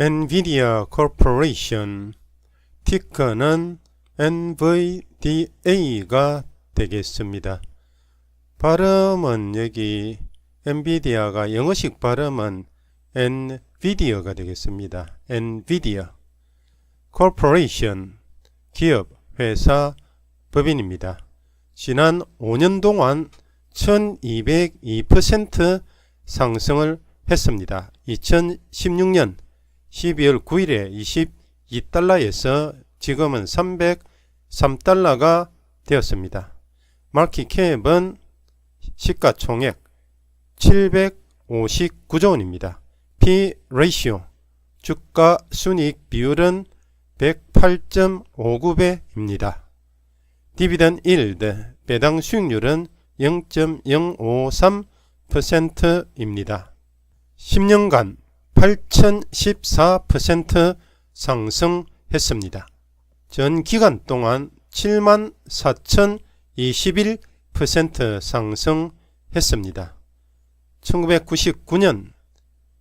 엔비디아 코퍼레이션, 티커는 NVDA가 되겠습니다. 발음은 여기 엔비디아가 영어식 발음은 엔비디아가 되겠습니다. 엔비디아 코퍼레이션, 기업, 회사, 법인입니다. 지난 5년 동안 1202% 상승을 했습니다. 2016년 12월 9일에 22달러에서 지금은 303달러가 되었습니다. 마켓캡은 시가총액 759조 원입니다. P-ratio, 주가 순이익 비율은 108.59배입니다. 디비던드 일드, 배당 수익률은 0.053%입니다. 10년간 8014% 상승했습니다. 전 기간 동안 74,021% 상승했습니다. 1999년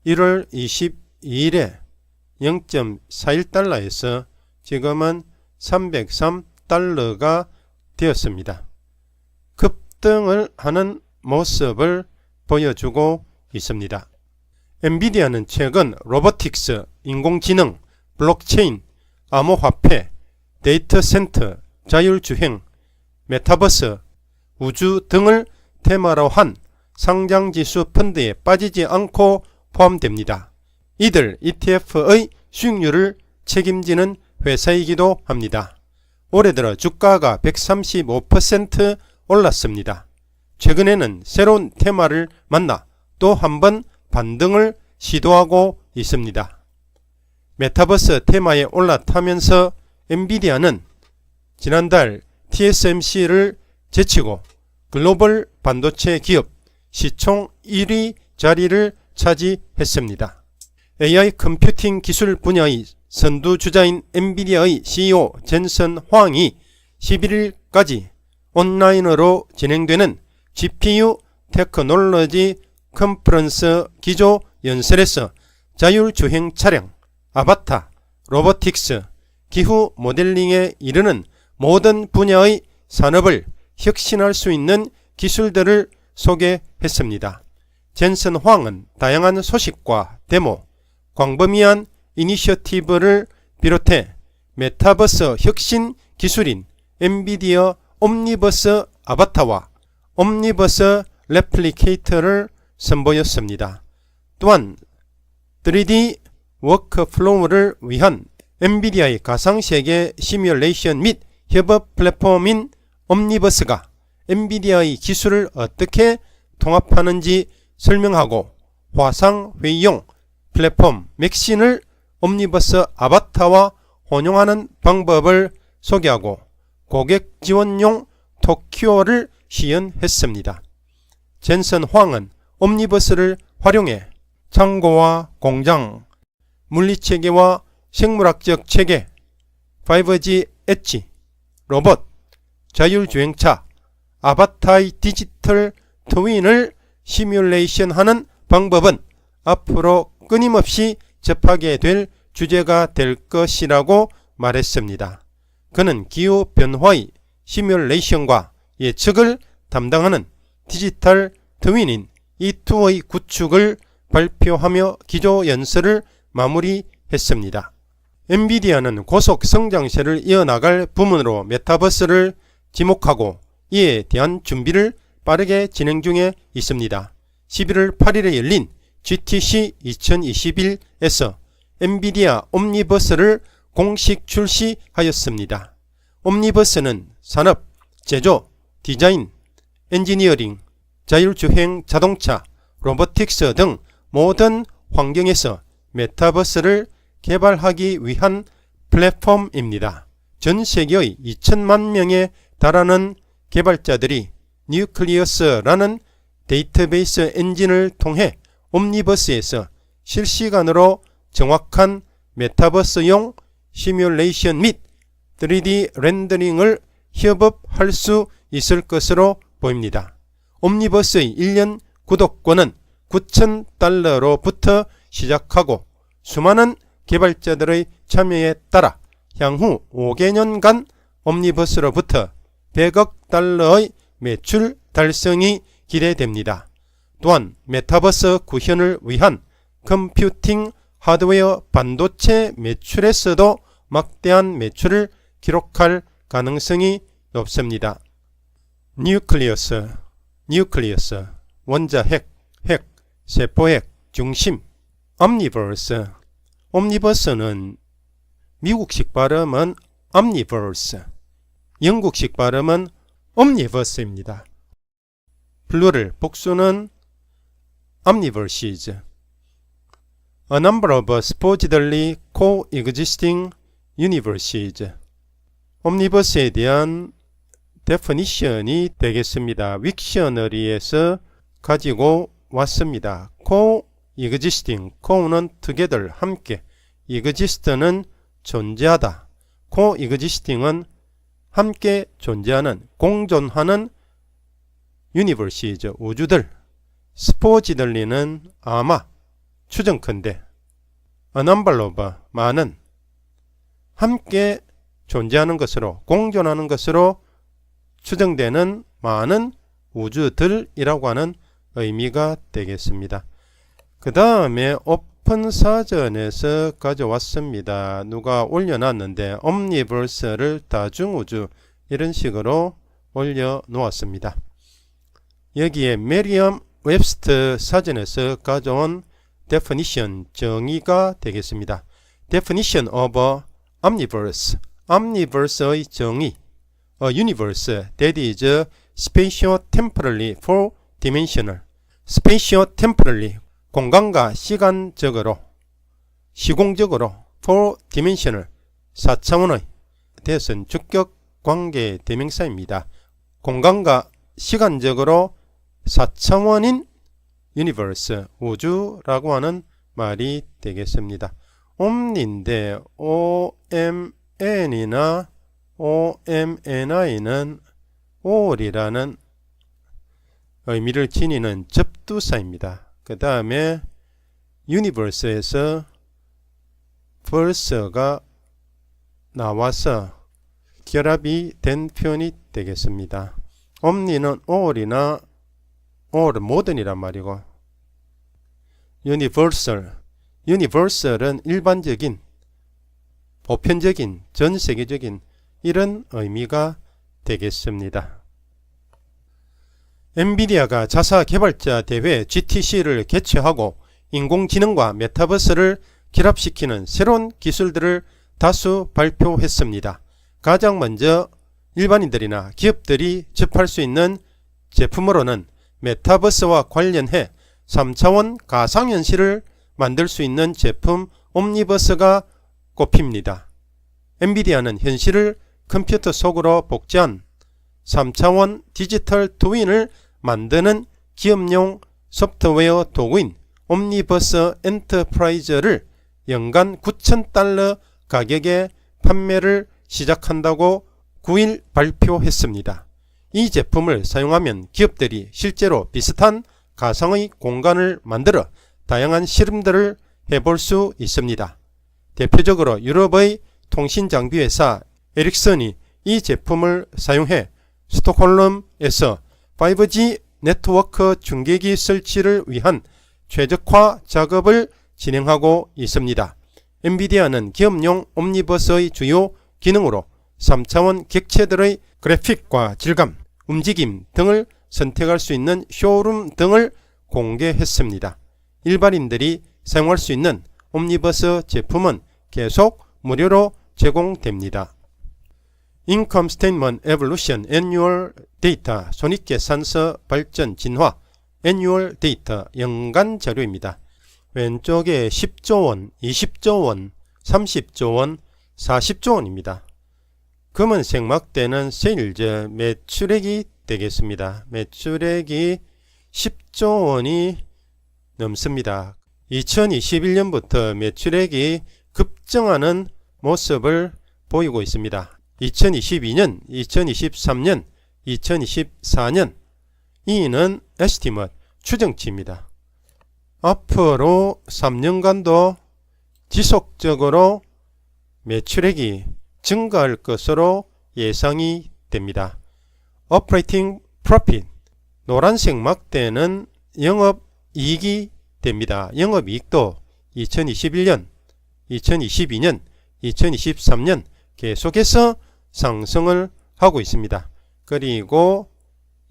1월 22일에 0.41달러에서 지금은 303달러가 되었습니다. 급등을 하는 모습을 보여주고 있습니다. 엔비디아는 최근 로보틱스, 인공지능, 블록체인, 암호화폐, 데이터 센터, 자율주행, 메타버스, 우주 등을 테마로 한 상장지수 펀드에 빠지지 않고 포함됩니다. 이들 ETF의 수익률을 책임지는 회사이기도 합니다. 올해 들어 주가가 135% 올랐습니다. 최근에는 새로운 테마를 만나 또 한 번 반등을 시도하고 있습니다. 메타버스 테마에 올라타면서 엔비디아는 지난달 TSMC를 제치고 글로벌 반도체 기업 시총 1위 자리를 차지했습니다. AI 컴퓨팅 기술 분야의 선두주자인 엔비디아의 CEO 젠슨 황이 11일까지 온라인으로 진행되는 GPU 테크놀로지 컨퍼런스 기조 연설에서 자율주행 차량, 아바타, 로보틱스, 기후 모델링에 이르는 모든 분야의 산업을 혁신할 수 있는 기술들을 소개했습니다. 젠슨 황은 다양한 소식과 데모, 광범위한 이니셔티브를 비롯해 메타버스 혁신 기술인 엔비디아 옴니버스 아바타와 옴니버스 레플리케이터를 선보였습니다. 또한 3D 워크플로우를 위한 엔비디아의 가상세계 시뮬레이션 및 협업 플랫폼인 옴니버스가 엔비디아의 기술을 어떻게 통합하는지 설명하고 화상회의용 플랫폼 맥신을 옴니버스 아바타와 혼용하는 방법을 소개하고 고객 지원용 토큐어를 시연했습니다. 젠슨 황은 옴니버스를 활용해 창고와 공장, 물리체계와 생물학적 체계, 5G 엣지, 로봇, 자율주행차, 아바타의 디지털 트윈을 시뮬레이션하는 방법은 앞으로 끊임없이 접하게 될 주제가 될 것이라고 말했습니다. 그는 기후변화의 시뮬레이션과 예측을 담당하는 디지털 트윈인 E2의 구축을 발표하며 기조연설을 마무리했습니다. 엔비디아는 고속 성장세를 이어나갈 부문으로 메타버스를 지목하고 이에 대한 준비를 빠르게 진행 중에 있습니다. 11월 8일에 열린 GTC 2021에서 엔비디아 옴니버스를 공식 출시하였습니다. 옴니버스는 산업, 제조, 디자인, 엔지니어링, 자율주행 자동차, 로보틱스 등 모든 환경에서 메타버스를 개발하기 위한 플랫폼입니다. 전 세계의 2천만 명에 달하는 개발자들이 뉴클리어스라는 데이터베이스 엔진을 통해 옴니버스에서 실시간으로 정확한 메타버스용 시뮬레이션 및 3D 렌더링을 협업할 수 있을 것으로 보입니다. 옴니버스의 1년 구독권은 $9,000로부터 시작하고 수많은 개발자들의 참여에 따라 향후 5개년간 옴니버스로부터 100억 달러의 매출 달성이 기대됩니다. 또한 메타버스 구현을 위한 컴퓨팅 하드웨어 반도체 매출에서도 막대한 매출을 기록할 가능성이 높습니다. 뉴클리어스, 원자핵, 핵, 세포핵, 중심, 옴니버스. 옴니버스는 미국식 발음은 omniverse, 영국식 발음은 omniverse입니다. 플루럴, 복수는 omniverses. A number of supposedly coexisting universes. 옴니버스에 대한 definition이 되겠습니다. 윅셔너리에서 가지고 왔습니다. coexisting, co는 together, 함께, exist는 존재하다, coexisting은 함께 존재하는, 공존하는 universes, 우주들. supposedly는 아마, 추정컨대. a number of, 많은, 함께 존재하는 것으로, 공존하는 것으로 추정되는 많은 우주들이라고 하는 의미가 되겠습니다. 그 다음에 오픈 사전에서 가져왔습니다. 누가 올려놨는데 옴니버스를 다중우주 이런 식으로 올려놓았습니다. 여기에 메리엄 웹스터 사전에서 가져온 definition, 정의가 되겠습니다. definition of omniverse, omniverse의 정의. A universe that is spatio-temporally four-dimensional. spatio-temporally, 공간과 시간적으로, 시공적으로, four-dimensional, 4차원의, that은 주격 관계 대명사입니다. 공간과 시간적으로 4차원인 universe, 우주라고 하는 말이 되겠습니다. 옴니인데 OMN이나 OMNI는 all이라는 의미를 지니는 접두사입니다. 그 다음에 universe에서 verse가 나와서 결합이 된 표현이 되겠습니다. omni는 all이나 all, 모든이란 말이고, universal은 일반적인, 보편적인, 전세계적인 이런 의미가 되겠습니다. 엔비디아가 자사 개발자 대회 GTC를 개최하고 인공지능과 메타버스를 결합시키는 새로운 기술들을 다수 발표했습니다. 가장 먼저 일반인들이나 기업들이 접할 수 있는 제품으로는 메타버스와 관련해 3차원 가상현실을 만들 수 있는 제품 옴니버스가 꼽힙니다. 엔비디아는 현실을 컴퓨터 속으로 복제한 3차원 디지털 트윈을 만드는 기업용 소프트웨어 도구인 옴니버스 엔터프라이즈를 연간 $9,000 가격에 판매를 시작한다고 9일 발표했습니다. 이 제품을 사용하면 기업들이 실제로 비슷한 가상의 공간을 만들어 다양한 실험들을 해볼 수 있습니다. 대표적으로 유럽의 통신장비회사 에릭슨이 이 제품을 사용해 스톡홀름에서 5G 네트워크 중계기 설치를 위한 최적화 작업을 진행하고 있습니다. 엔비디아는 기업용 옴니버스의 주요 기능으로 3차원 객체들의 그래픽과 질감, 움직임 등을 선택할 수 있는 쇼룸 등을 공개했습니다. 일반인들이 사용할 수 있는 옴니버스 제품은 계속 무료로 제공됩니다. Income Statement Evolution Annual Data, 손익계산서 발전 진화 Annual Data, 연간 자료입니다. 왼쪽에 10조 원, 20조 원, 30조 원, 40조 원입니다. 검은색 막대는 세일즈 매출액이 되겠습니다. 매출액이 10조 원이 넘습니다. 2021년부터 매출액이 급증하는 모습을 보이고 있습니다. 2022년, 2023년, 2024년 이는 에스티머트, 추정치입니다. 앞으로 3년간도 지속적으로 매출액이 증가할 것으로 예상이 됩니다. Operating Profit 노란색 막대는 영업이익이 됩니다. 영업이익도 2021년, 2022년, 2023년 계속해서 상승을 하고 있습니다. 그리고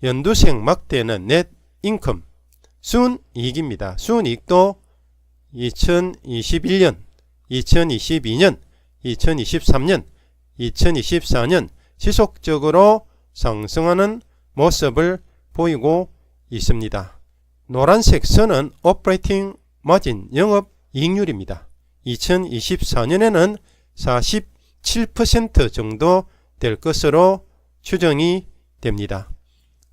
연두색 막대는 Net Income 순이익입니다. 순이익도 2021년, 2022년, 2023년, 2024년 지속적으로 상승하는 모습을 보이고 있습니다. 노란색 선은 Operating Margin 영업이익률입니다. 2024년에는 47% 정도 될 것으로 추정이 됩니다.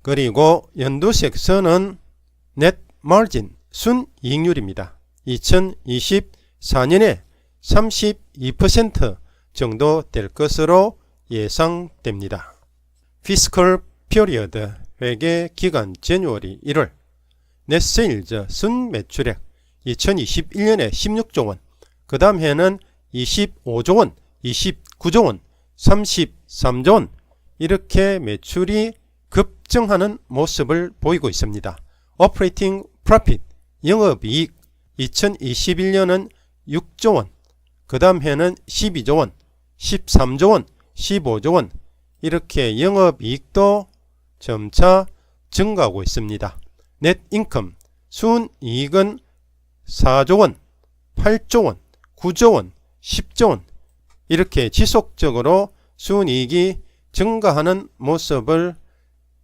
그리고 연두색 선은 Net Margin 순이익률입니다. 2024년에 32% 정도 될 것으로 예상됩니다. Fiscal Period 회계 기간 January 1월 Net Sales 순매출액 2021년에 16조 원, 그 다음 해는 25조 원, 29조 원, 33조 원 이렇게 매출이 급증하는 모습을 보이고 있습니다. Operating Profit 영업이익 2021년은 6조 원, 그 다음 해는 12조 원, 13조 원, 15조 원 이렇게 영업이익도 점차 증가하고 있습니다. Net Income 순이익은 4조 원, 8조 원, 9조 원, 10조 원 이렇게 지속적으로 순이익이 증가하는 모습을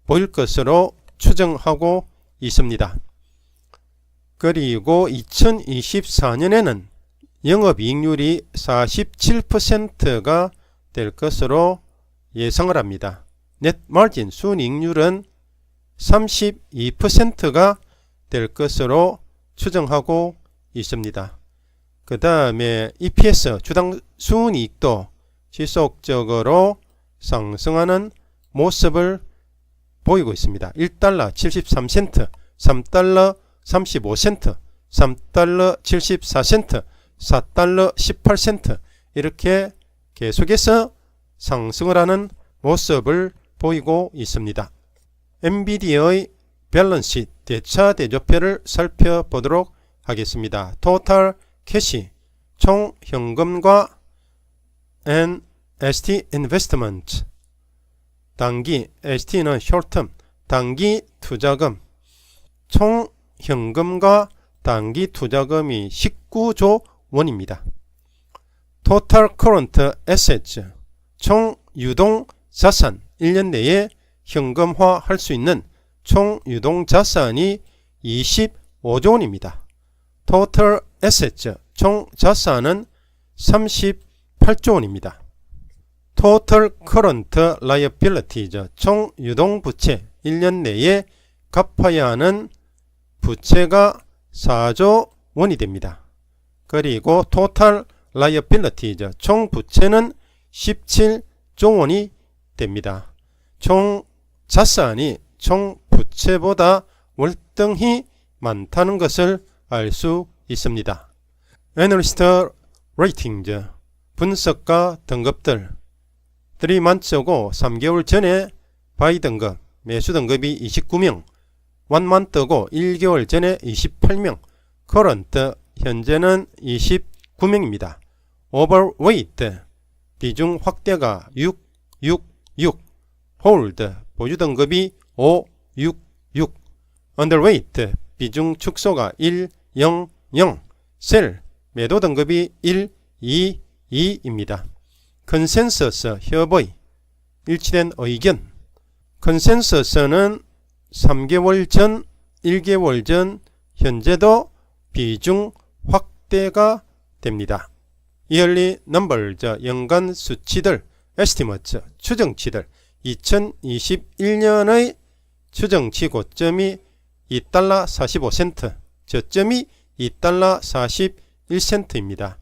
보일 것으로 추정하고 있습니다. 그리고 2024년에는 영업이익률이 47%가 될 것으로 예상을 합니다. Net Margin 순이익률은 32%가 될 것으로 추정하고 있습니다. 그 다음에 EPS 주당 순이익도 지속적으로 상승하는 모습을 보이고 있습니다. 1달러 73센트, 3달러 35센트, 3달러 74센트, 4달러 18센트 이렇게 계속해서 상승을 하는 모습을 보이고 있습니다. 엔비디아의 밸런스 대차 대조표를 살펴보도록 하겠습니다. 토탈 캐시 총 현금과 ST 인베스트먼트 단기 ST는 숏텀 단기 투자금 총 현금과 단기 투자금이 19조 원입니다. 토탈 커런트 에셋츠 총 유동 자산 1년 내에 현금화 할 수 있는 총 유동 자산이 25조 원입니다. 토탈 에셋츠 총 자산은 38조 원입니다. 토탈 커런트 라이어빌리티즈 총 유동 부채 1년 내에 갚아야 하는 부채가 4조 원이 됩니다. 그리고 토탈 라이어빌리티즈 총 부채는 17조 원이 됩니다. 총 자산이 총 부채보다 월등히 많다는 것을 알 수 있습니다. 애널리스트 레이팅즈 분석가 등급들 3만츠고 3개월 전에 바이 등급 매수 등급이 29명, 1만트고 1개월 전에 28명, 커런트 현재는 29명입니다. 오버웨이트 비중 확대가 6, 6, 6, 홀드 보유 등급이 5, 6, 6, 언더웨이트 비중 축소가 1, 0, 0, 셀 매도 등급이 1, 2, 2입니다. 컨센서스 협의 일치된 의견 컨센서스는 3개월 전, 1개월 전 현재도 비중 확대가 됩니다. 이얼리 넘버즈 연간 수치들 에스티머츠 추정치들 2021년의 추정치 고점이 2달러 45센트 저점이 2달러 41센트입니다.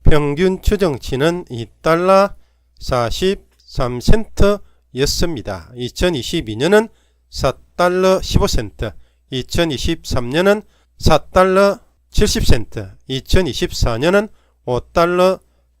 평균 추정치는 2달러 43센트 였습니다. 2022년은 4달러 15센트, 2023년은 4달러 70센트, 2024년은 5달러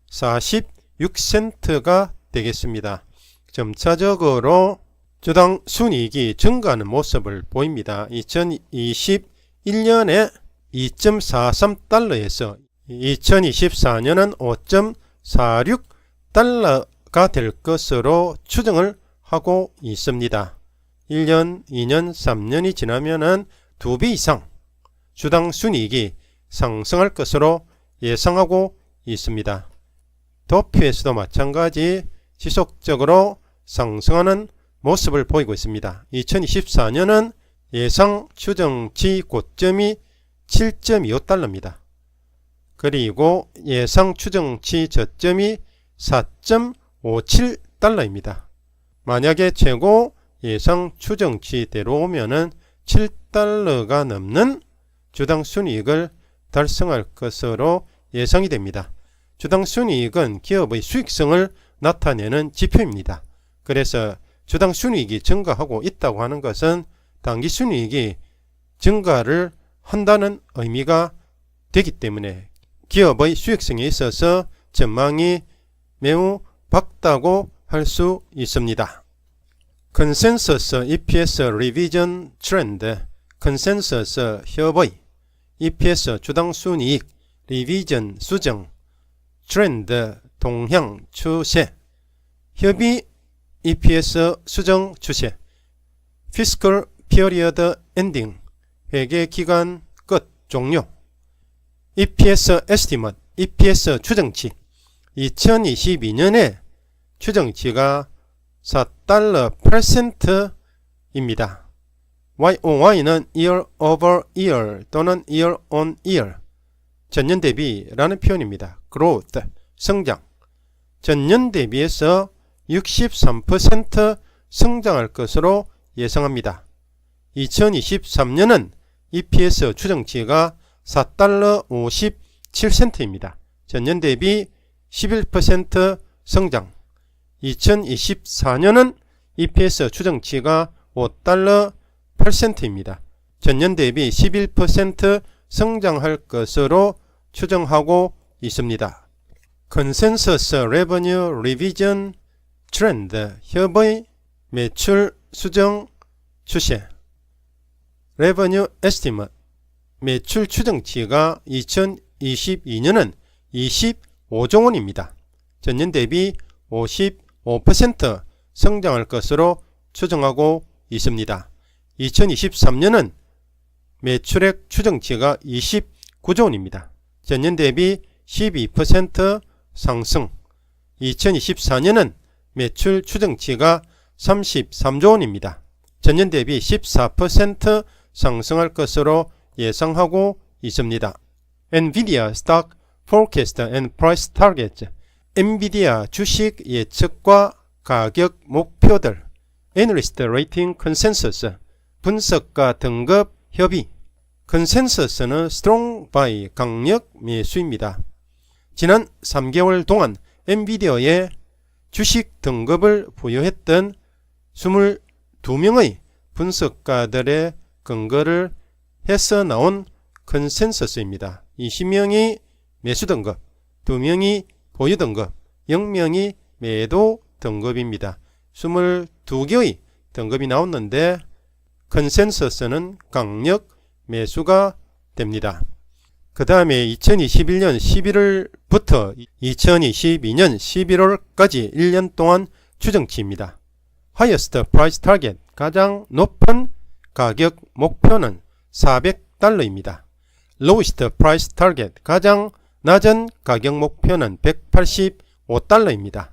46센트가 되겠습니다. 점차적으로 주당 순이익이 증가하는 모습을 보입니다. 2021년에 2.43달러에서 2024년은 5.46달러가 될 것으로 추정을 하고 있습니다. 1년, 2년, 3년이 지나면은 2배 이상 주당 순이익이 상승할 것으로 예상하고 있습니다. 도표에서도 마찬가지 지속적으로 상승하는 모습을 보이고 있습니다. 2024년은 예상 추정치 고점이 7.25달러입니다. 그리고 예상 추정치 저점이 4.57달러입니다. 만약에 최고 예상 추정치대로 오면은 7달러가 넘는 주당 순이익을 달성할 것으로 예상이 됩니다. 주당 순이익은 기업의 수익성을 나타내는 지표입니다. 그래서 주당 순이익이 증가하고 있다고 하는 것은 당기 순이익이 증가를 한다는 의미가 되기 때문에 기업의 수익성에 있어서 전망이 매우 밝다고 할 수 있습니다. 컨센서스 EPS 리비전 트렌드, 컨센서스 협의, EPS 주당 순이익 리비전 수정, 트렌드 동향 추세, 협의 EPS 수정 추세, 피스컬 피어리어드 엔딩 회계 기간 끝 종료, EPS 에스티머트 EPS 추정치 2022년에 추정치가 4달러 8센트입니다. YOY는 year over year 또는 year on year, 전년 대비라는 표현입니다. growth, 성장, 전년 대비해서 63% 성장할 것으로 예상합니다. 2023년은 EPS 추정치가 4달러 57센트입니다. 전년 대비 11% 성장. 2024년은 EPS 추정치가 5달러 8센트입니다. 전년 대비 11% 성장할 것으로 추정하고 있습니다. 컨센서스 레버뉴 리비전 트렌드 협의 매출 수정 추세, 레버뉴 에스티머트 매출 추정치가 2022년은 25조 원입니다. 전년 대비 55% 성장할 것으로 추정하고 있습니다. 2023년은 매출액 추정치가 29조 원입니다. 전년 대비 12% 상승. 2024년은 매출 추정치가 33조 원입니다. 전년 대비 14% 상승할 것으로 예상하고 있습니다. 엔비디아 Stock Forecast and Price Target, 엔비디아 주식 예측과 가격 목표들, Analyst Rating Consensus, 분석가 등급 협의. 컨센서스는 Strong Buy, 강력 매수입니다. 지난 3개월 동안 엔비디아의 주식 등급을 부여했던 22명의 분석가들의 근거를 해서 나온 컨센서스입니다. 20명이 매수 등급, 2명이 보유 등급, 0명이 매도 등급입니다. 22개의 등급이 나왔는데 컨센서스는 강력 매수가 됩니다. 그 다음에 2021년 11월부터 2022년 11월까지 1년 동안 추정치입니다. Highest Price Target, 가장 높은 가격 목표는 400달러입니다. Lowest Price Target, 가장 낮은 가격 목표는 185달러입니다.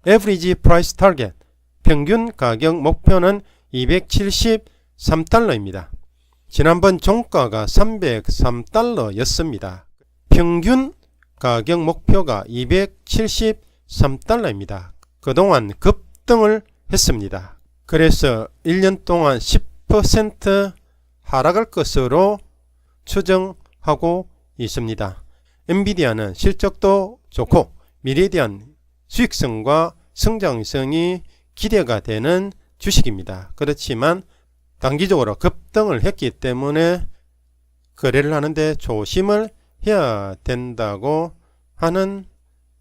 Average Price Target, 평균 가격 목표는 273달러입니다. 지난번 종가가 303달러였습니다. 평균 가격 목표가 273달러입니다. 그동안 급등을 했습니다. 그래서 1년 동안 10% 하락할 것으로 추정하고 있습니다. 엔비디아는 실적도 좋고 미래에 대한 수익성과 성장성이 기대가 되는 주식입니다. 그렇지만 단기적으로 급등을 했기 때문에 거래를 하는데 조심을 해야 된다고 하는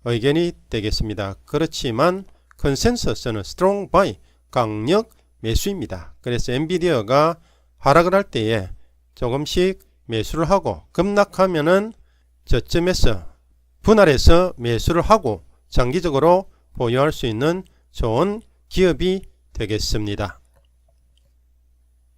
의견이 되겠습니다. 그렇지만 컨센서스는 strong buy, 강력 매수입니다. 그래서 엔비디아가 하락을 할 때에 조금씩 매수를 하고 급락하면은 저점에서 분할해서 매수를 하고 장기적으로 보유할 수 있는 좋은 기업이 되겠습니다.